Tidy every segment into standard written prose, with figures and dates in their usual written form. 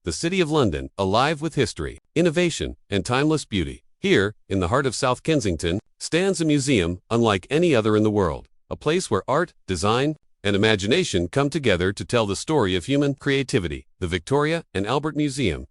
the City of London, alive with history, innovation, and timeless beauty. Here, in the heart of South Kensington, stands a museum unlike any other in the world, a place where art, design, and imagination come together to tell the story of human creativity, the Victoria and Albert Museum.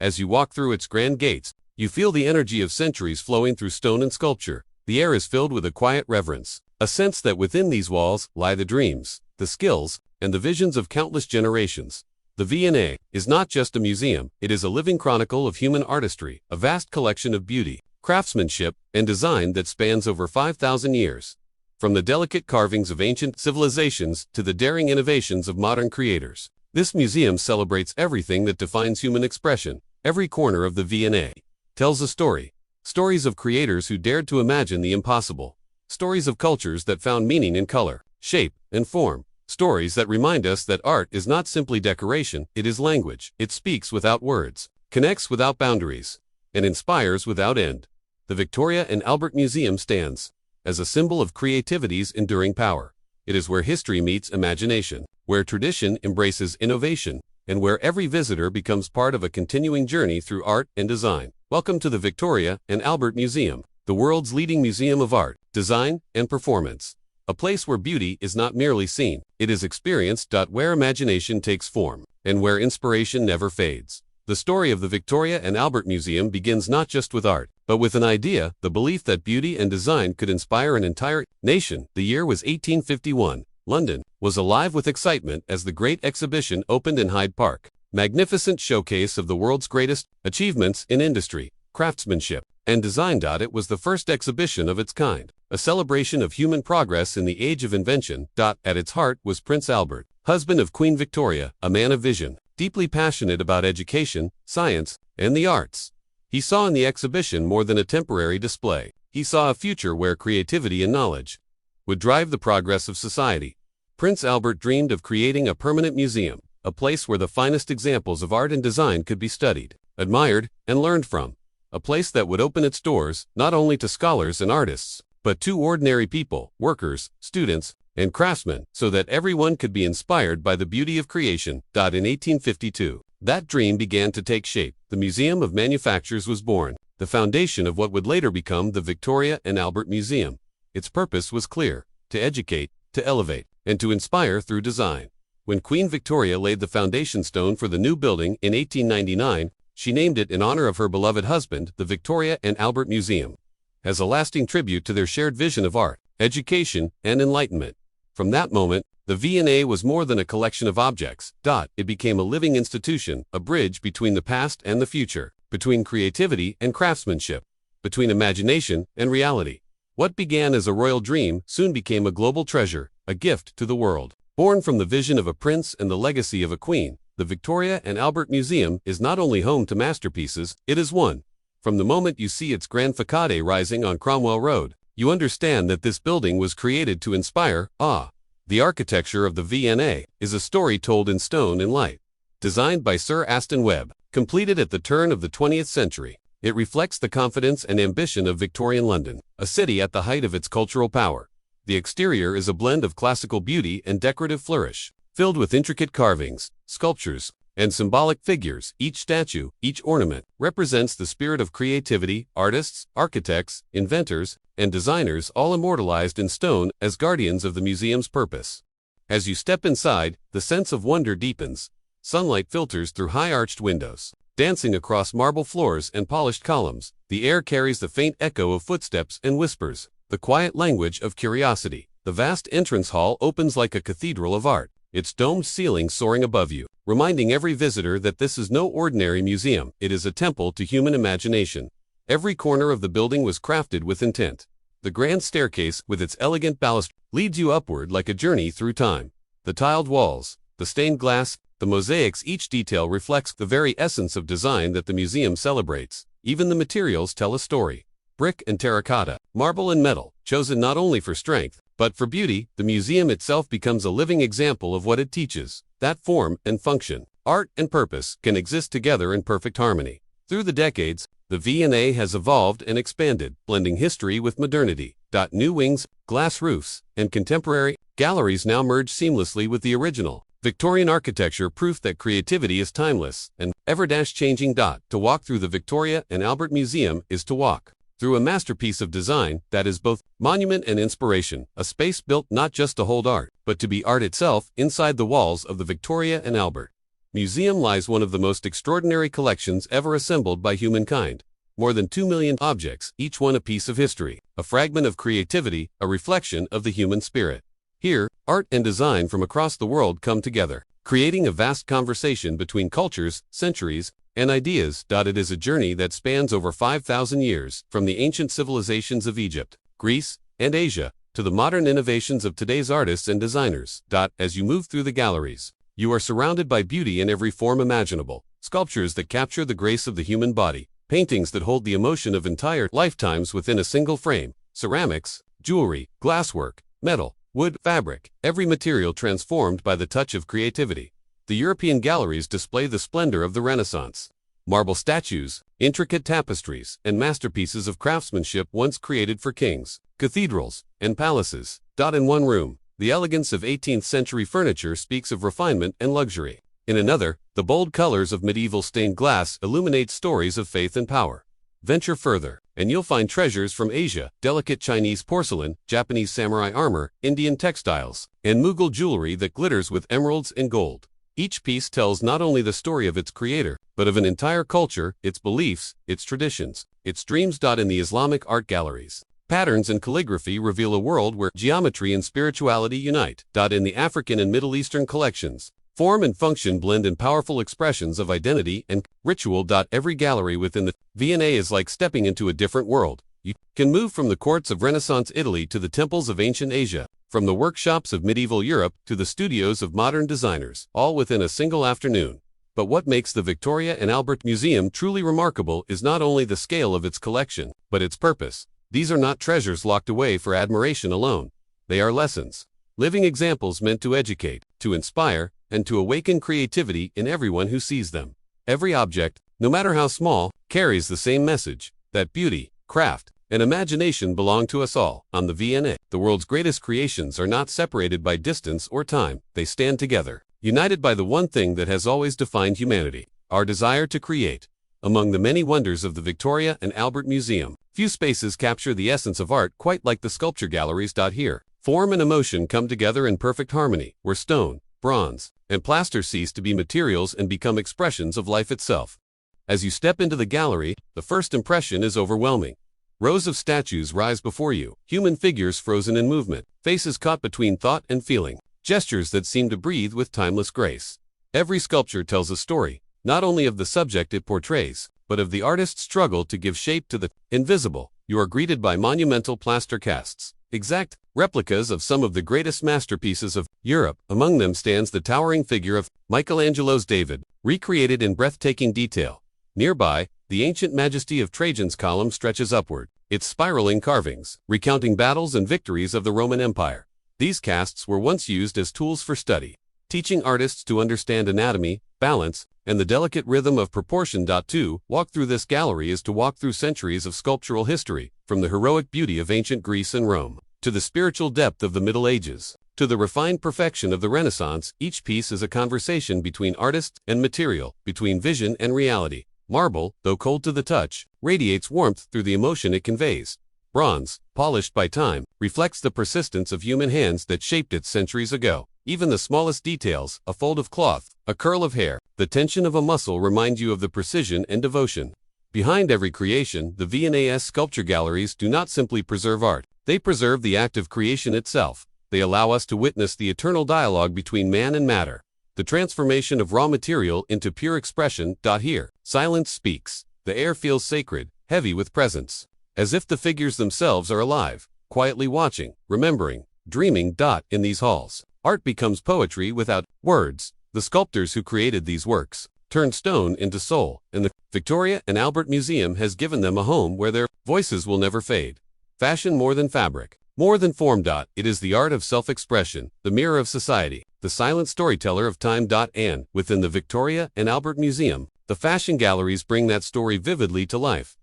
As you walk through its grand gates, you feel the energy of centuries flowing through stone and sculpture. The air is filled with a quiet reverence, a sense that within these walls lie the dreams, the skills, and the visions of countless generations. The V&A is not just a museum, it is a living chronicle of human artistry, a vast collection of beauty, craftsmanship, and design that spans over 5,000 years. From the delicate carvings of ancient civilizations to the daring innovations of modern creators, this museum celebrates everything that defines human expression. Every corner of the V&A tells a story. Stories of creators who dared to imagine the impossible. Stories of cultures that found meaning in color, shape, and form. Stories that remind us that art is not simply decoration, it is language. It speaks without words, connects without boundaries, and inspires without end. The Victoria and Albert Museum stands as a symbol of creativity's enduring power. It is where history meets imagination, where tradition embraces innovation, and where every visitor becomes part of a continuing journey through art and design. Welcome to the Victoria and Albert Museum, the world's leading museum of art, design, and performance. A place where beauty is not merely seen, it is experienced. Where imagination takes form, and where inspiration never fades. The story of the Victoria and Albert Museum begins not just with art, but with an idea, the belief that beauty and design could inspire an entire nation. The year was 1851. London was alive with excitement as the Great Exhibition opened in Hyde Park. Magnificent showcase of the world's greatest achievements in industry, craftsmanship, and design. It was the first exhibition of its kind, a celebration of human progress in the age of invention. At its heart was Prince Albert, husband of Queen Victoria, a man of vision, deeply passionate about education, science, and the arts. He saw in the exhibition more than a temporary display. He saw a future where creativity and knowledge would drive the progress of society. Prince Albert dreamed of creating a permanent museum, a place where the finest examples of art and design could be studied, admired, and learned from. A place that would open its doors not only to scholars and artists, but to ordinary people, workers, students, and craftsmen, so that everyone could be inspired by the beauty of creation. In 1852, that dream began to take shape. The Museum of Manufactures was born, the foundation of what would later become the Victoria and Albert Museum. Its purpose was clear: to educate, to elevate, and to inspire through design. When Queen Victoria laid the foundation stone for the new building in 1899, she named it in honor of her beloved husband, the Victoria and Albert Museum, as a lasting tribute to their shared vision of art, education, and enlightenment. From that moment, the V&A was more than a collection of objects. It became a living institution, a bridge between the past and the future, between creativity and craftsmanship, between imagination and reality. What began as a royal dream soon became a global treasure, a gift to the world. Born from the vision of a prince and the legacy of a queen, the Victoria and Albert Museum is not only home to masterpieces, it is one. From the moment you see its grand facade rising on Cromwell Road, you understand that this building was created to inspire awe. The architecture of the V&A is a story told in stone and light. Designed by Sir Aston Webb, completed at the turn of the 20th century, it reflects the confidence and ambition of Victorian London, a city at the height of its cultural power. The exterior is a blend of classical beauty and decorative flourish, filled with intricate carvings, sculptures, and symbolic figures. Each statue, each ornament, represents the spirit of creativity, artists, architects, inventors, and designers, all immortalized in stone as guardians of the museum's purpose. As you step inside, the sense of wonder deepens. Sunlight filters through high-arched windows, dancing across marble floors and polished columns. The air carries the faint echo of footsteps and whispers, the quiet language of curiosity. The vast entrance hall opens like a cathedral of art, its domed ceiling soaring above you, reminding every visitor that this is no ordinary museum, it is a temple to human imagination. Every corner of the building was crafted with intent. The grand staircase, with its elegant baluster, leads you upward like a journey through time. The tiled walls, the stained glass, the mosaics, each detail reflects the very essence of design that the museum celebrates. Even the materials tell a story. Brick and terracotta, marble and metal, chosen not only for strength, but for beauty. The museum itself becomes a living example of what it teaches, that form and function, art and purpose, can exist together in perfect harmony. Through the decades, the V&A has evolved and expanded, blending history with modernity. New wings, glass roofs, and contemporary galleries now merge seamlessly with the original Victorian architecture, proof that creativity is timeless. And ever-changing. To walk through the Victoria and Albert Museum is to walk through a masterpiece of design that is both monument and inspiration, a space built not just to hold art, but to be art itself. Inside the walls of the Victoria and Albert Museum lies one of the most extraordinary collections ever assembled by humankind. More than 2 million objects, each one a piece of history, a fragment of creativity, a reflection of the human spirit. Here, art and design from across the world come together, creating a vast conversation between cultures, centuries, and ideas. It is a journey that spans over 5,000 years, from the ancient civilizations of Egypt, Greece, and Asia, to the modern innovations of today's artists and designers. As you move through the galleries, you are surrounded by beauty in every form imaginable, sculptures that capture the grace of the human body, paintings that hold the emotion of entire lifetimes within a single frame, ceramics, jewelry, glasswork, metal, wood, fabric, every material transformed by the touch of creativity. The European galleries display the splendor of the Renaissance. Marble statues, intricate tapestries, and masterpieces of craftsmanship once created for kings, cathedrals, and palaces. In one room, the elegance of 18th century furniture speaks of refinement and luxury. In another, the bold colors of medieval stained glass illuminate stories of faith and power. Venture further, and you'll find treasures from Asia, delicate Chinese porcelain, Japanese samurai armor, Indian textiles, and Mughal jewelry that glitters with emeralds and gold. Each piece tells not only the story of its creator, but of an entire culture, its beliefs, its traditions, its dreams. In the Islamic art galleries, patterns and calligraphy reveal a world where geometry and spirituality unite. In the African and Middle Eastern collections, form and function blend in powerful expressions of identity and ritual. Every gallery within the V&A is like stepping into a different world. You can move from the courts of Renaissance Italy to the temples of ancient Asia, from the workshops of medieval Europe to the studios of modern designers, all within a single afternoon. But what makes the Victoria and Albert Museum truly remarkable is not only the scale of its collection, but its purpose. These are not treasures locked away for admiration alone. They are lessons, living examples meant to educate, to inspire, and to awaken creativity in everyone who sees them. Every object, no matter how small, carries the same message, that beauty, craft, and imagination belong to us all. On the V&A, the world's greatest creations are not separated by distance or time. They stand together, united by the one thing that has always defined humanity, our desire to create. Among the many wonders of the Victoria and Albert Museum, few spaces capture the essence of art quite like the sculpture galleries. Here, form and emotion come together in perfect harmony, where stone, bronze, and plaster cease to be materials and become expressions of life itself. As you step into the gallery, the first impression is overwhelming. Rows of statues rise before you, human figures frozen in movement, faces caught between thought and feeling, gestures that seem to breathe with timeless grace. Every sculpture tells a story, not only of the subject it portrays, but of the artist's struggle to give shape to the invisible. You are greeted by monumental plaster casts, exact replicas of some of the greatest masterpieces of Europe. Among them stands the towering figure of Michelangelo's David, recreated in breathtaking detail. Nearby, the ancient majesty of Trajan's column stretches upward, its spiraling carvings, recounting battles and victories of the Roman Empire. These casts were once used as tools for study, teaching artists to understand anatomy, balance, and the delicate rhythm of proportion. To walk through this gallery is to walk through centuries of sculptural history, from the heroic beauty of ancient Greece and Rome, to the spiritual depth of the Middle Ages, to the refined perfection of the Renaissance. Each piece is a conversation between artist and material, between vision and reality. Marble, though cold to the touch, radiates warmth through the emotion it conveys. Bronze, polished by time, reflects the persistence of human hands that shaped it centuries ago. Even the smallest details, a fold of cloth, a curl of hair, the tension of a muscle remind you of the precision and devotion. Behind every creation, the V&AS sculpture galleries do not simply preserve art, they preserve the act of creation itself. They allow us to witness the eternal dialogue between man and matter, the transformation of raw material into pure expression. Here, silence speaks. The air feels sacred, heavy with presence, as if the figures themselves are alive, quietly watching, remembering, dreaming. In these halls, art becomes poetry without words. The sculptors who created these works turned stone into soul, and the Victoria and Albert Museum has given them a home where their voices will never fade. Fashion more than fabric, more than form. It is the art of self-expression, the mirror of society, the silent storyteller of time. And within the Victoria and Albert Museum, the fashion galleries bring that story vividly to life.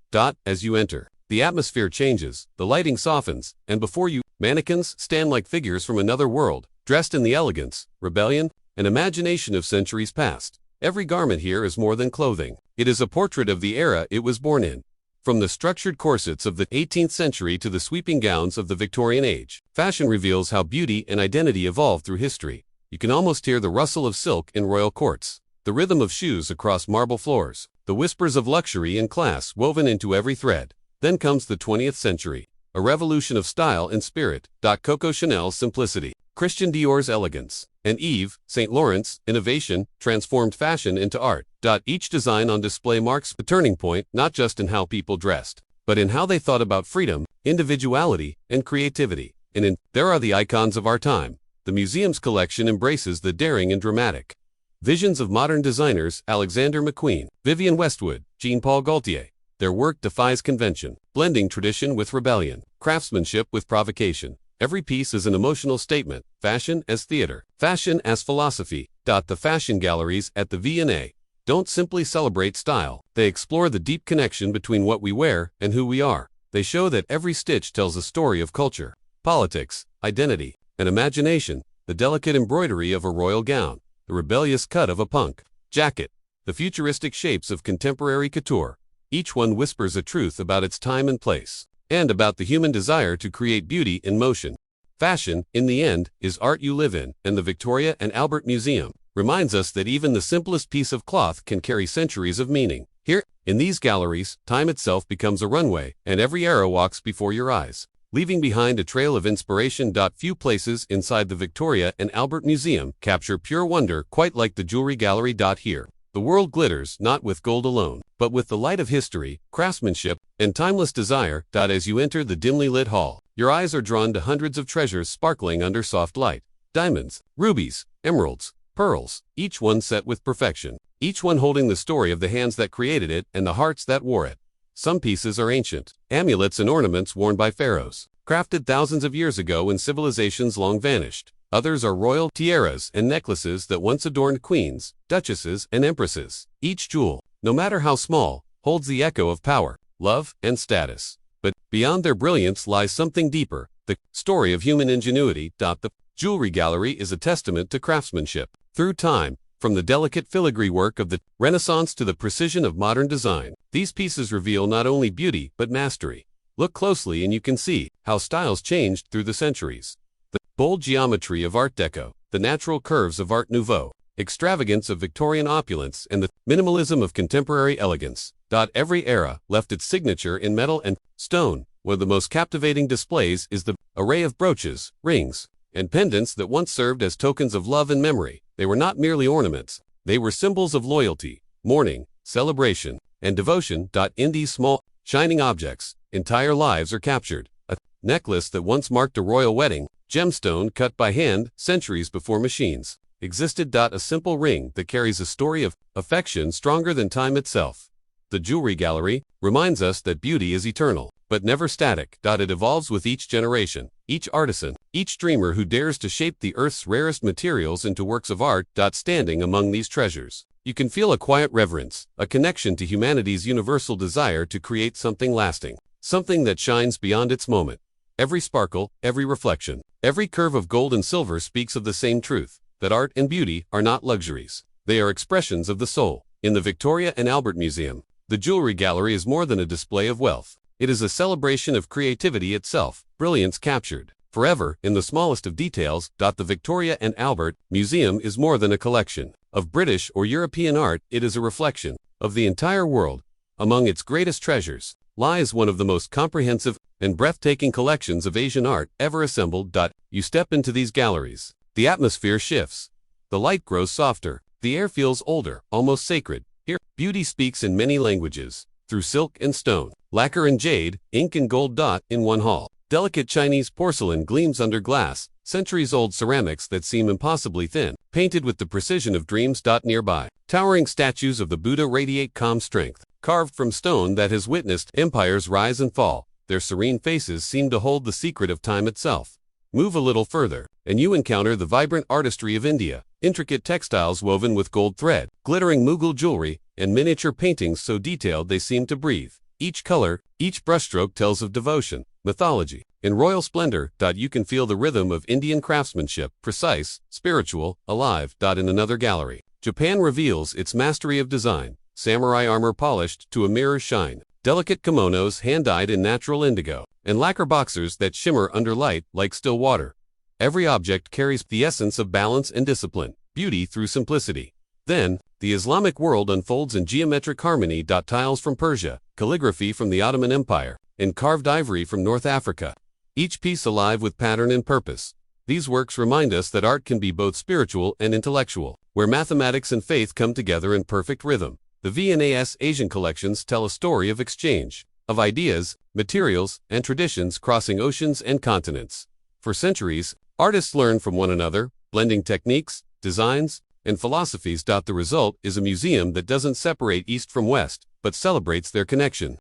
As you enter, the atmosphere changes, the lighting softens, and before you, mannequins stand like figures from another world, dressed in the elegance, rebellion, and imagination of centuries past. Every garment here is more than clothing. It is a portrait of the era it was born in. From the structured corsets of the 18th century to the sweeping gowns of the Victorian age, fashion reveals how beauty and identity evolved through history. You can almost hear the rustle of silk in royal courts, the rhythm of shoes across marble floors, the whispers of luxury and class woven into every thread. Then comes the 20th century, a revolution of style and spirit. Coco Chanel's simplicity, Christian Dior's elegance, and Yves Saint Laurent's innovation transformed fashion into art. Each design on display marks the turning point, not just in how people dressed, but in how they thought about freedom, individuality, and creativity. And there are the icons of our time. The museum's collection embraces the daring and dramatic visions of modern designers Alexander McQueen, Vivienne Westwood, Jean-Paul Gaultier. Their work defies convention, blending tradition with rebellion, craftsmanship with provocation. Every piece is an emotional statement, fashion as theater, fashion as philosophy. The fashion galleries at the V&A don't simply celebrate style, they explore the deep connection between what we wear and who we are. They show that every stitch tells a story of culture, politics, identity, and imagination. The delicate embroidery of a royal gown, the rebellious cut of a punk jacket, the futuristic shapes of contemporary couture. Each one whispers a truth about its time and place, and about the human desire to create beauty in motion. Fashion, in the end, is art you live in, and the Victoria and Albert Museum reminds us that even the simplest piece of cloth can carry centuries of meaning. Here, in these galleries, time itself becomes a runway, and every era walks before your eyes, leaving behind a trail of inspiration. Few places inside the Victoria and Albert Museum capture pure wonder quite like the Jewelry Gallery. Here, the world glitters not with gold alone, but with the light of history, craftsmanship, and timeless desire. As you enter the dimly lit hall, your eyes are drawn to hundreds of treasures sparkling under soft light. Diamonds, rubies, emeralds, pearls, each one set with perfection, each one holding the story of the hands that created it and the hearts that wore it. Some pieces are ancient, amulets and ornaments worn by pharaohs, crafted thousands of years ago when civilizations long vanished. Others are royal tiaras and necklaces that once adorned queens, duchesses, and empresses. Each jewel, no matter how small, holds the echo of power, love, and status. But beyond their brilliance lies something deeper, the story of human ingenuity. The Jewelry Gallery is a testament to craftsmanship. Through time, from the delicate filigree work of the Renaissance to the precision of modern design, these pieces reveal not only beauty but mastery. Look closely and you can see how styles changed through the centuries. The bold geometry of Art Deco, the natural curves of Art Nouveau, extravagance of Victorian opulence, and the minimalism of contemporary elegance. Every era left its signature in metal and stone. One of the most captivating displays is the array of brooches, rings, and pendants that once served as tokens of love and memory. They were not merely ornaments, they were symbols of loyalty, mourning, celebration, and devotion. In these small, shining objects, entire lives are captured. A necklace that once marked a royal wedding, gemstone cut by hand centuries before machines, existed. A simple ring that carries a story of affection stronger than time itself. The Jewelry Gallery reminds us that beauty is eternal, but never static. It evolves with each generation, each artisan, each dreamer who dares to shape the earth's rarest materials into works of art. Standing among these treasures, you can feel a quiet reverence, a connection to humanity's universal desire to create something lasting, something that shines beyond its moment. Every sparkle, every reflection, every curve of gold and silver speaks of the same truth, that art and beauty are not luxuries, they are expressions of the soul. In the Victoria and Albert Museum, the Jewelry Gallery is more than a display of wealth. It is a celebration of creativity itself, brilliance captured forever in the smallest of details. The Victoria and Albert Museum is more than a collection of British or European art, it is a reflection of the entire world. Among its greatest treasures lies one of the most comprehensive and breathtaking collections of Asian art ever assembled. You step into these galleries, the atmosphere shifts, the light grows softer, the air feels older, almost sacred. Here, beauty speaks in many languages, through silk and stone, lacquer and jade, ink and gold. In one hall, delicate Chinese porcelain gleams under glass, centuries-old ceramics that seem impossibly thin, painted with the precision of dreams. Nearby, towering statues of the Buddha radiate calm strength, carved from stone that has witnessed empires rise and fall. Their serene faces seem to hold the secret of time itself. Move a little further, and you encounter the vibrant artistry of India, intricate textiles woven with gold thread, glittering Mughal jewelry, and miniature paintings so detailed they seem to breathe. Each color, each brushstroke tells of devotion, mythology. In royal splendor, you can feel the rhythm of Indian craftsmanship, precise, spiritual, alive. In another gallery, Japan reveals its mastery of design, samurai armor polished to a mirror's shine, delicate kimonos hand-dyed in natural indigo, and lacquer boxers that shimmer under light like still water. Every object carries the essence of balance and discipline, beauty through simplicity. Then, the Islamic world unfolds in geometric harmony. Tiles from Persia, calligraphy from the Ottoman Empire, and carved ivory from North Africa. Each piece alive with pattern and purpose. These works remind us that art can be both spiritual and intellectual, where mathematics and faith come together in perfect rhythm. The V&AS Asian collections tell a story of exchange, of ideas, materials, and traditions crossing oceans and continents. For centuries, artists learn from one another, blending techniques, designs, and philosophies. The result is a museum that doesn't separate East from West, but celebrates their connection.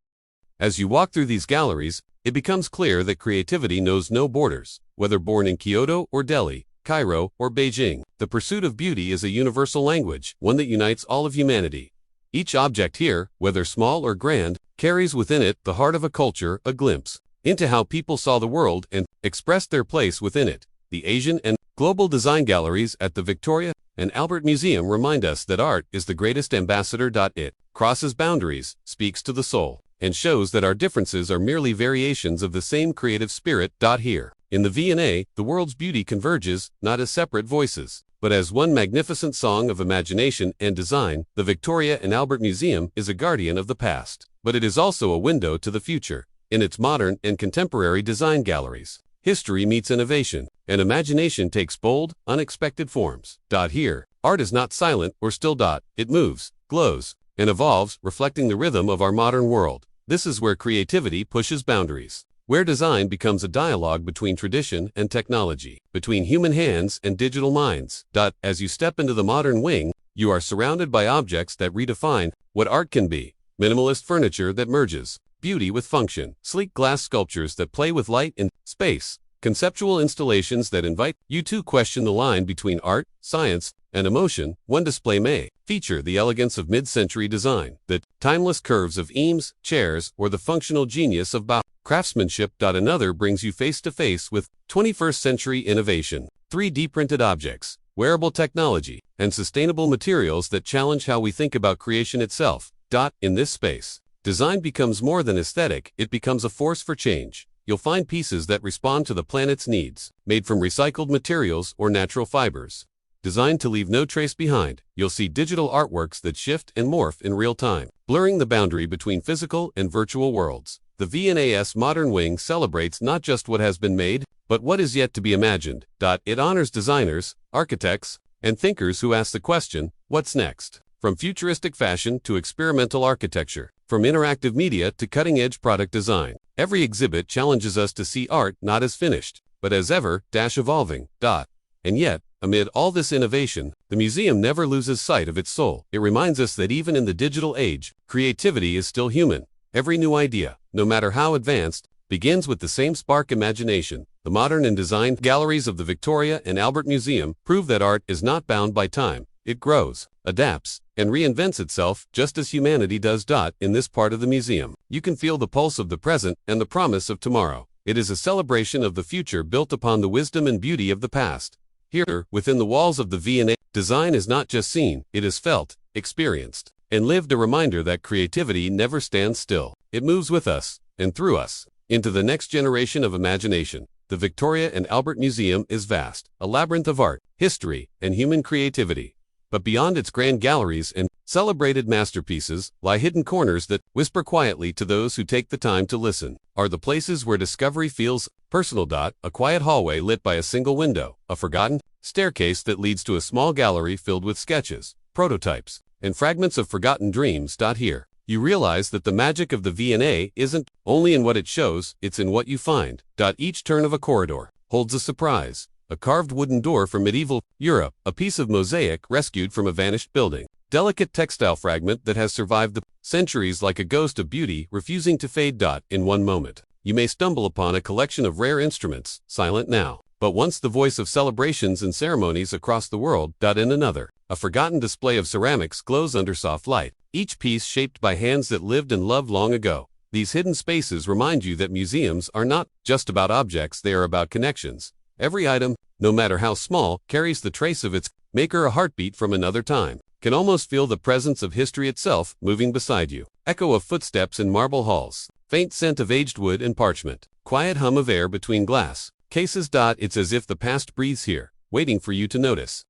As you walk through these galleries, it becomes clear that creativity knows no borders. Whether born in Kyoto or Delhi, Cairo or Beijing, the pursuit of beauty is a universal language, one that unites all of humanity. Each object here, whether small or grand, carries within it the heart of a culture, a glimpse into how people saw the world and expressed their place within it. The Asian and global design galleries at the Victoria and Albert Museum remind us that art is the greatest ambassador. It crosses boundaries, speaks to the soul, and shows that our differences are merely variations of the same creative spirit. Here, in the V&A, the world's beauty converges, not as separate voices, but as one magnificent song of imagination and design. The Victoria and Albert Museum is a guardian of the past, but it is also a window to the future. In its modern and contemporary design galleries, history meets innovation, and imagination takes bold, unexpected forms. Here, art is not silent or still. It moves, glows, and evolves, reflecting the rhythm of our modern world. This is where creativity pushes boundaries, where design becomes a dialogue between tradition and technology, between human hands and digital minds. As you step into the modern wing, you are surrounded by objects that redefine what art can be. Minimalist furniture that merges beauty with function, sleek glass sculptures that play with light and space, conceptual installations that invite you to question the line between art, science, and emotion. One display may feature the elegance of mid-century design, the timeless curves of Eames chairs, or the functional genius of craftsmanship. Another brings you face-to-face with 21st century innovation, 3D printed objects, wearable technology, and sustainable materials that challenge how we think about creation itself. In this space, design becomes more than aesthetic, it becomes a force for change. You'll find pieces that respond to the planet's needs, made from recycled materials or natural fibers, designed to leave no trace behind. You'll see digital artworks that shift and morph in real time, blurring the boundary between physical and virtual worlds. The V&AS Modern Wing celebrates not just what has been made, but what is yet to be imagined. It honors designers, architects, and thinkers who ask the question, what's next? From futuristic fashion to experimental architecture, from interactive media to cutting-edge product design, every exhibit challenges us to see art not as finished, but as evolving. And yet, amid all this innovation, the museum never loses sight of its soul. It reminds us that even in the digital age, creativity is still human. Every new idea, no matter how advanced, begins with the same spark: imagination. The modern and design galleries of the Victoria and Albert Museum prove that art is not bound by time. It grows, adapts, and reinvents itself just as humanity does. In this part of the museum, you can feel the pulse of the present and the promise of tomorrow. It is a celebration of the future built upon the wisdom and beauty of the past. Here, within the walls of the V&A, design is not just seen, it is felt, experienced, and lived, a reminder that creativity never stands still. It moves with us, and through us, into the next generation of imagination. The Victoria and Albert Museum is vast, a labyrinth of art, history, and human creativity. But beyond its grand galleries and celebrated masterpieces lie hidden corners that whisper quietly to those who take the time to listen. Are the places where discovery feels personal. A quiet hallway lit by a single window, a forgotten staircase that leads to a small gallery filled with sketches, prototypes, and fragments of forgotten dreams. Here, you realize that the magic of the V&A isn't only in what it shows, it's in what you find. Each turn of a corridor holds a surprise. A carved wooden door from medieval Europe, a piece of mosaic rescued from a vanished building, delicate textile fragment that has survived the centuries like a ghost of beauty refusing to fade. In one moment, you may stumble upon a collection of rare instruments, silent now, but once the voice of celebrations and ceremonies across the world. In another, a forgotten display of ceramics glows under soft light, each piece shaped by hands that lived and loved long ago. These hidden spaces remind you that museums are not just about objects, they are about connections. Every item, no matter how small, carries the trace of its maker, a heartbeat from another time. can almost feel the presence of history itself moving beside you. Echo of footsteps in marble halls, faint scent of aged wood and parchment, quiet hum of air between glass cases. It's as if the past breathes here, waiting for you to notice.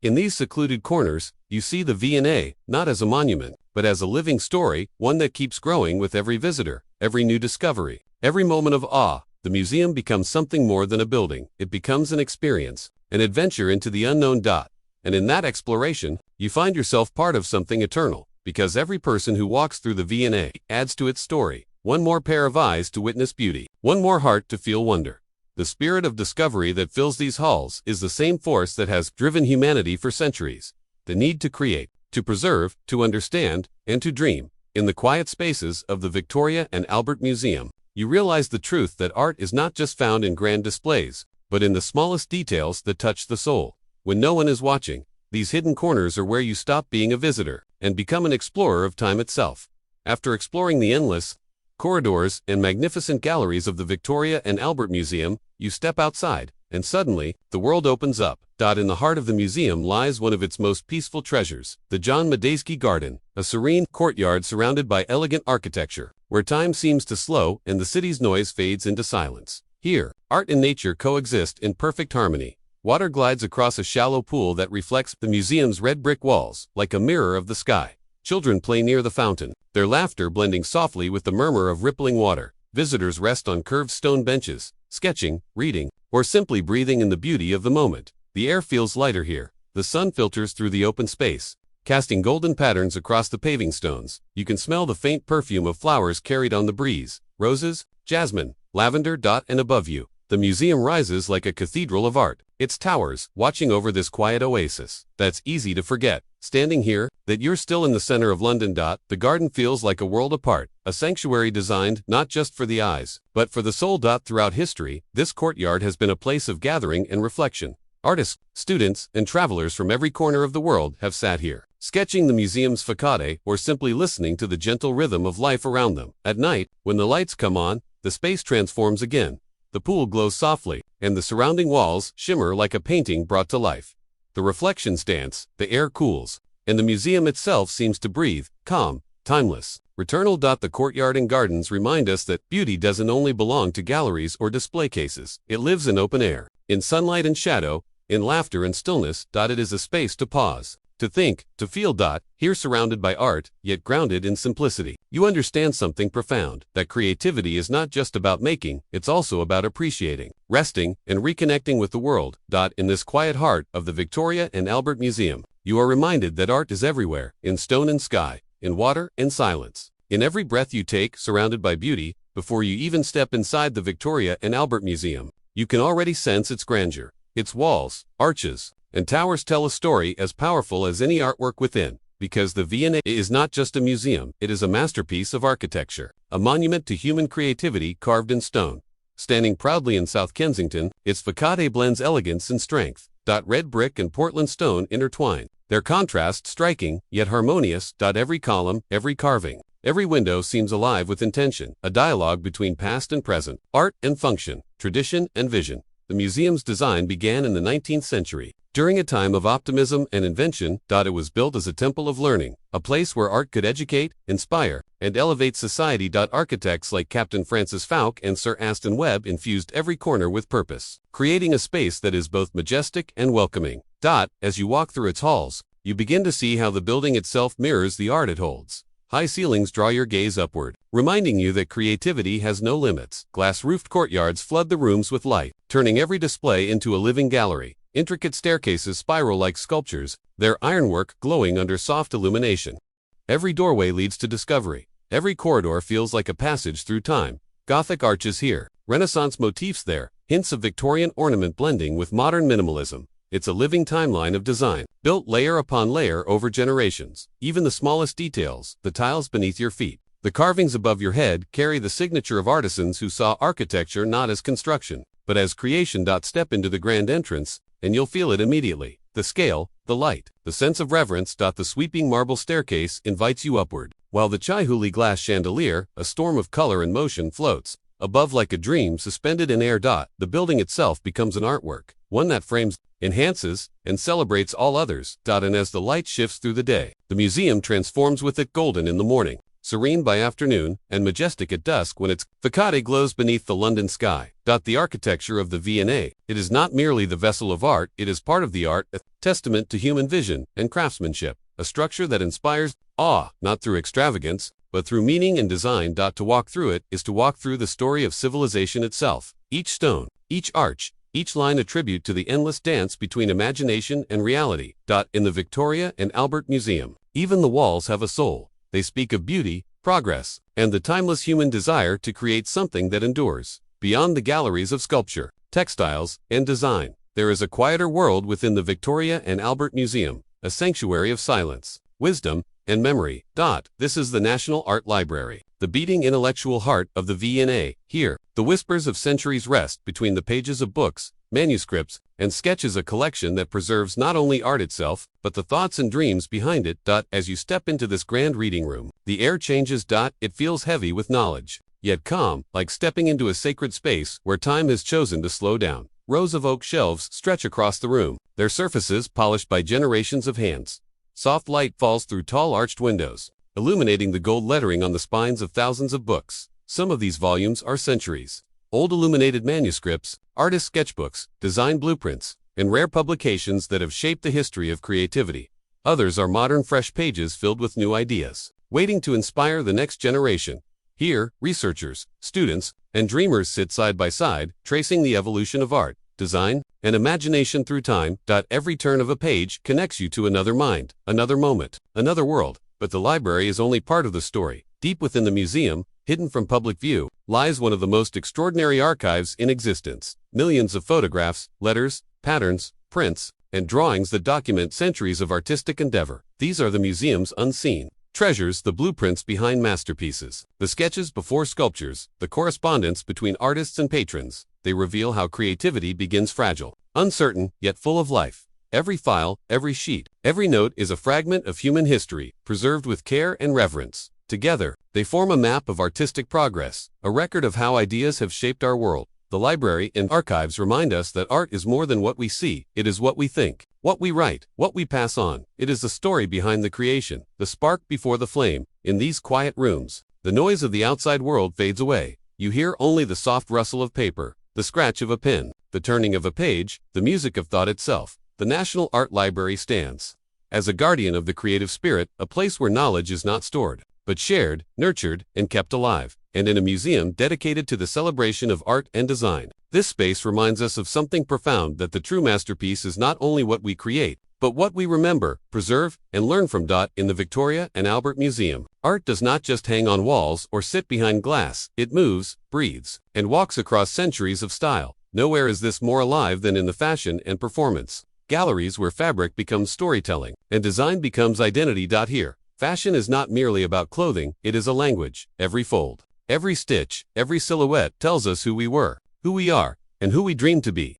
In these secluded corners, you see the V&A, not as a monument, but as a living story, one that keeps growing with every visitor, every new discovery, every moment of awe. The museum becomes something more than a building. It becomes an experience, an adventure into the unknown. And in that exploration, you find yourself part of something eternal, because every person who walks through the V&A adds to its story. One more pair of eyes to witness beauty, one more heart to feel wonder. The spirit of discovery that fills these halls is the same force that has driven humanity for centuries. The need to create, to preserve, to understand, and to dream. In the quiet spaces of the Victoria and Albert Museum, you realize the truth that art is not just found in grand displays, but in the smallest details that touch the soul. When no one is watching, these hidden corners are where you stop being a visitor and become an explorer of time itself. After exploring the endless corridors and magnificent galleries of the Victoria and Albert Museum, you step outside, and suddenly, the world opens up. In the heart of the museum lies one of its most peaceful treasures, the John Medeski Garden, a serene courtyard surrounded by elegant architecture, where time seems to slow and the city's noise fades into silence. Here, art and nature coexist in perfect harmony. Water glides across a shallow pool that reflects the museum's red brick walls, like a mirror of the sky. Children play near the fountain, their laughter blending softly with the murmur of rippling water. Visitors rest on curved stone benches, sketching, reading, or simply breathing in the beauty of the moment. The air feels lighter here. The sun filters through the open space, casting golden patterns across the paving stones. You can smell the faint perfume of flowers carried on the breeze, roses, jasmine, lavender. And above you, the museum rises like a cathedral of art, its towers watching over this quiet oasis. That's easy to forget, standing here, that you're still in the center of London. The garden feels like a world apart, a sanctuary designed not just for the eyes, but for the soul. Throughout history, this courtyard has been a place of gathering and reflection. Artists, students, and travelers from every corner of the world have sat here, sketching the museum's facade or simply listening to the gentle rhythm of life around them. At night, when the lights come on, the space transforms again. The pool glows softly, and the surrounding walls shimmer like a painting brought to life. The reflections dance, the air cools, and the museum itself seems to breathe, calm, timeless, eternal. The courtyard and gardens remind us that beauty doesn't only belong to galleries or display cases. It lives in open air, in sunlight and shadow, in laughter and stillness. It is a space to pause, to think, to feel. Here, surrounded by art, yet grounded in simplicity, you understand something profound, that creativity is not just about making, it's also about appreciating, resting, and reconnecting with the world. In this quiet heart of the Victoria and Albert Museum, you are reminded that art is everywhere, in stone and sky, in water and silence, in every breath you take, surrounded by beauty. Before you even step inside the Victoria and Albert Museum, you can already sense its grandeur. Its walls, arches, and towers tell a story as powerful as any artwork within, because the V&A is not just a museum, it is a masterpiece of architecture, a monument to human creativity carved in stone. Standing proudly in South Kensington, its facade blends elegance and strength. Red brick and Portland stone intertwine, their contrast striking, yet harmonious. Every column, every carving, every window seems alive with intention, a dialogue between past and present, art and function, tradition and vision. The museum's design began in the 19th century, during a time of optimism and invention. It was built as a temple of learning, a place where art could educate, inspire, and elevate society. Architects like Captain Francis Fowke and Sir Aston Webb infused every corner with purpose, creating a space that is both majestic and welcoming. As you walk through its halls, you begin to see how the building itself mirrors the art it holds. High ceilings draw your gaze upward, reminding you that creativity has no limits. Glass-roofed courtyards flood the rooms with light, turning every display into a living gallery. Intricate staircases spiral like sculptures, their ironwork glowing under soft illumination. Every doorway leads to discovery. Every corridor feels like a passage through time. Gothic arches here, Renaissance motifs there, hints of Victorian ornament blending with modern minimalism. It's a living timeline of design, built layer upon layer over generations. Even the smallest details, the tiles beneath your feet, the carvings above your head, carry the signature of artisans who saw architecture not as construction, but as creation. Step into the grand entrance, and you'll feel it immediately. The scale, the light, the sense of reverence. The sweeping marble staircase invites you upward, while the Chihuli glass chandelier, a storm of color and motion, floats above like a dream suspended in air. The building itself becomes an artwork, one that frames, enhances, and celebrates all others. And as the light shifts through the day, the museum transforms with it golden in the morning, serene by afternoon, and majestic at dusk when its facade glows beneath the London sky. The architecture of the V&A, it is not merely the vessel of art, it is part of the art, a testament to human vision and craftsmanship, a structure that inspires awe, not through extravagance, but through meaning and design. To walk through it is to walk through the story of civilization itself. Each stone, each arch, each line a tribute to the endless dance between imagination and reality. In the Victoria and Albert Museum, even the walls have a soul. They speak of beauty, progress, and the timeless human desire to create something that endures. Beyond the galleries of sculpture, textiles, and design, there is a quieter world within the Victoria and Albert Museum, a sanctuary of silence, wisdom, and memory. This is the National Art Library, the beating intellectual heart of the V&A. Here, the whispers of centuries rest between the pages of books, manuscripts, and sketches, a collection that preserves not only art itself, but the thoughts and dreams behind it. As you step into this grand reading room, the air changes. It feels heavy with knowledge, yet calm, like stepping into a sacred space where time has chosen to slow down. Rows of oak shelves stretch across the room, their surfaces polished by generations of hands. Soft light falls through tall arched windows, illuminating the gold lettering on the spines of thousands of books. Some of these volumes are centuries old illuminated manuscripts, artist sketchbooks, design blueprints, and rare publications that have shaped the history of creativity. Others are modern, fresh pages filled with new ideas, waiting to inspire the next generation. Here, researchers, students, and dreamers sit side by side, tracing the evolution of art, design, and imagination through time. Every turn of a page connects you to another mind, another moment, another world. But the library is only part of the story. Deep within the museum, hidden from public view, lies one of the most extraordinary archives in existence. Millions of photographs, letters, patterns, prints, and drawings that document centuries of artistic endeavor. These are the museum's unseen treasures, the blueprints behind masterpieces, the sketches before sculptures, the correspondence between artists and patrons. They reveal how creativity begins fragile, uncertain, yet full of life. Every file, every sheet, every note is a fragment of human history, preserved with care and reverence. Together, they form a map of artistic progress, a record of how ideas have shaped our world. The library and archives remind us that art is more than what we see, it is what we think, what we write, what we pass on. It is the story behind the creation, the spark before the flame. In these quiet rooms, the noise of the outside world fades away. You hear only the soft rustle of paper, the scratch of a pen, the turning of a page, the music of thought itself. The National Art Library stands as a guardian of the creative spirit, a place where knowledge is not stored, but shared, nurtured, and kept alive. And in a museum dedicated to the celebration of art and design, this space reminds us of something profound, that the true masterpiece is not only what we create, but what we remember, preserve, and learn from. In the Victoria and Albert Museum, art does not just hang on walls or sit behind glass, it moves, breathes, and walks across centuries of style. Nowhere is this more alive than in the fashion and performance galleries, where fabric becomes storytelling and design becomes identity. Here, fashion is not merely about clothing, it is a language. Every fold, every stitch, every silhouette tells us who we were, who we are, and who we dream to be.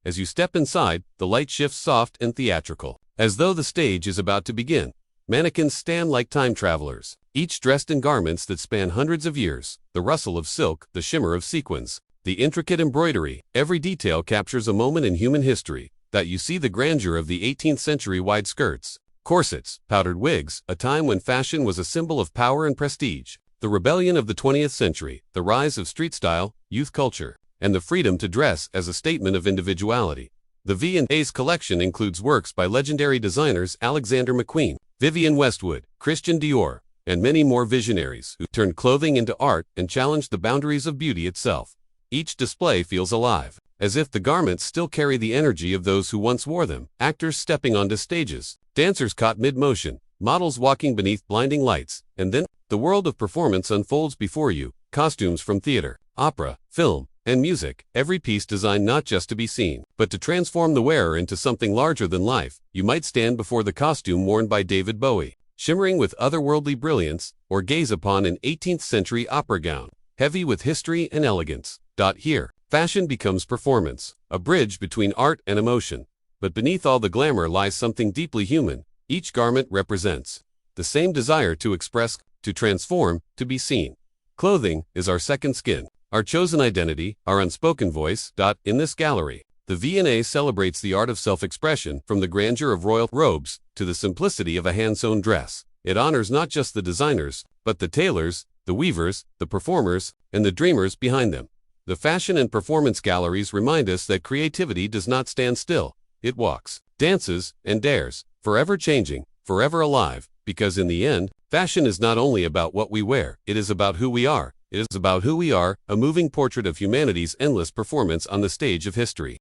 As you step inside, the light shifts, soft and theatrical, as though the stage is about to begin. Mannequins stand like time travelers, each dressed in garments that span hundreds of years. The rustle of silk, the shimmer of sequins, the intricate embroidery, every detail captures a moment in human history. You see the grandeur of the 18th century wide skirts, corsets, powdered wigs, a time when fashion was a symbol of power and prestige. The rebellion of the 20th century, the rise of street style, youth culture, and the freedom to dress as a statement of individuality. The V&A's collection includes works by legendary designers Alexander McQueen, Vivienne Westwood, Christian Dior, and many more visionaries who turned clothing into art and challenged the boundaries of beauty itself. Each display feels alive, as if the garments still carry the energy of those who once wore them. Actors stepping onto stages, dancers caught mid-motion, models walking beneath blinding lights, and then the world of performance unfolds before you. Costumes from theater, opera, film, and music, every piece designed not just to be seen, but to transform the wearer into something larger than life. You might stand before the costume worn by David Bowie, shimmering with otherworldly brilliance, or gaze upon an 18th century opera gown, heavy with history and elegance. Here, fashion becomes performance, a bridge between art and emotion. But beneath all the glamour lies something deeply human. Each garment represents the same desire to express, to transform, to be seen. Clothing is our second skin, our chosen identity, our unspoken voice. In this gallery, The V&A celebrates the art of self-expression, from the grandeur of royal robes to the simplicity of a hand-sewn dress. It honors not just the designers, but the tailors, the weavers, the performers, and the dreamers behind them. The fashion and performance galleries remind us that creativity does not stand still. It walks, dances, and dares, forever changing, forever alive, because in the end, fashion is not only about what we wear, it is about who we are. It is about who we are, a moving portrait of humanity's endless performance on the stage of history.